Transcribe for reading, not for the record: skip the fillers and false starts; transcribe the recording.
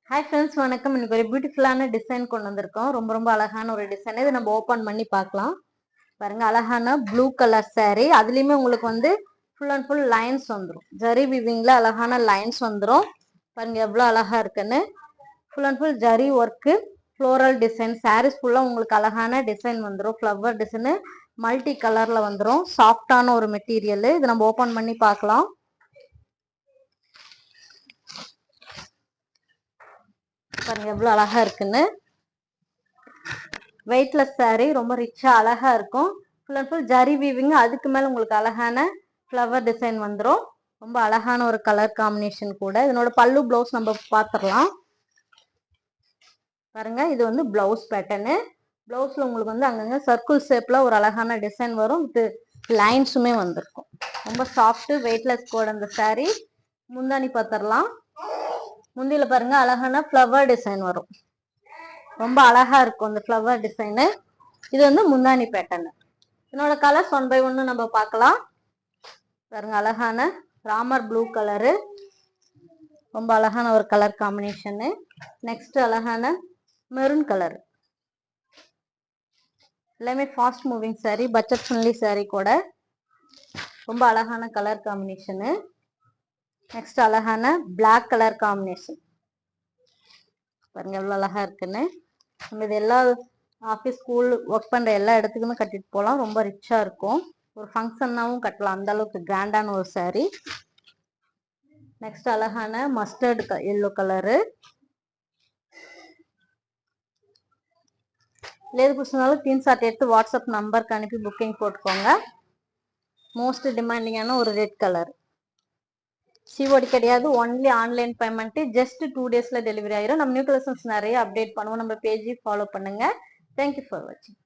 Hi friends, வணக்கம். இன்னைக்கு ஒரு பியூட்டிஃபுல்லான டிசைன் கொண்டு வந்திருக்கோம். ரொம்ப அழகான ஒரு டிசைன். இது நம்ம ஓப்பன் பண்ணி பார்க்கலாம். பாருங்க, அழகான ப்ளூ கலர் saree. அதுலயுமே உங்களுக்கு வந்து ஃபுல் அண்ட் ஃபுல் லைன்ஸ் வந்துடும். ஜரி விவிங்ல அழகான லைன்ஸ் வந்துடும். பாருங்க எவ்வளவு அழகா இருக்குன்னு. Full and full zari work, floral design. Saris ஃபுல்லா உங்களுக்கு அழகான டிசைன் வந்துடும். ஃப்ளவர் டிசைன் மல்டி கலர்ல வந்துடும். சாஃப்டான ஒரு மெட்டீரியல். இது நம்ம ஓப்பன் பண்ணி பார்க்கலாம். பாருங்க எவ்வளவு அழகா இருக்குன்னு. வெயிட்லெஸ் saree, ரொம்ப ரிச்சா அழகா இருக்கும். Full and full zari weaving. அதுக்கு மேல உங்களுக்கு அழகான ஃப்ளவர் டிசைன் வந்துடும். ரொம்ப அழகான ஒரு கலர் காம்பினேஷன் கூட. இதனோட பல்லு பிளவுஸ் நம்ம பார்த்துடலாம். பாருங்க, இது வந்து பிளவுஸ் பேட்டர்னு. பிளவுஸ்ல உங்களுக்கு வந்து அங்கங்க சர்க்கிள் ஷேப்ல ஒரு அழகான டிசைன் வரும். இது லைன்ஸுமே வந்திருக்கும். ரொம்ப சாஃப்ட் வெயிட்லெஸ் கூட இந்த saree. முந்தானி பார்த்துடலாம். முந்தியில பாருங்க அழகான ஃப்ளவர் டிசைன் வரும். ரொம்ப அழகா இருக்கும் இந்த ஃப்ளவர் டிசைனு. இது வந்து முந்தானி பேட்டர்ன். இதனோட கலர்ஸ் 1 by 1 நம்ம பார்க்கலாம். பாருங்க, அழகான ராமர் ப்ளூ கலரு, ரொம்ப அழகான ஒரு கலர் காம்பினேஷனு. நெக்ஸ்ட் அழகான மெரூன் கலர். எல்லாமே fast moving saree, budget friendly saree கூட. ரொம்ப அழகான கலர் காம்பினேஷனு. நெக்ஸ்ட் அழகான பிளாக் கலர் காம்பினேஷன். பாருங்க எவ்வளவு அழகா இருக்குன்னு. நம்ம இது எல்லா ஆஃபீஸ், ஸ்கூல், ஒர்க் பண்ற எல்லா இடத்துக்குமே கட்டிட்டு போகலாம். ரொம்ப ரிச்சா இருக்கும். ஒரு ஃபங்க்ஷன்னாவும் கட்டலாம். அந்த அளவுக்கு கிராண்டான ஒரு saree. நெக்ஸ்ட் அழகான மஸ்டர்ட் எல்லோ கலரு. எது பிடிச்சனாலும் ஸ்கிரீன்ஷாட் எடுத்து வாட்ஸ்அப் நம்பருக்கு அனுப்பி புக்கிங் போட்டுக்கோங்க. மோஸ்ட் டிமாண்டிங்கான ஒரு ரெட் கலர். சிஓடி கிடையாது, ஒன்லி ஆன்லைன் பேமெண்ட். ஜஸ்ட் 2 daysல டெலிவரி ஆயிரும். நம்ம நியூ கலெக்ஷன்ஸ் நிறைய அப்டேட் பண்ணுவோம். நம்ம பேஜை ஃபாலோ பண்ணுங்க. தேங்க்யூ ஃபார் வாட்சிங்.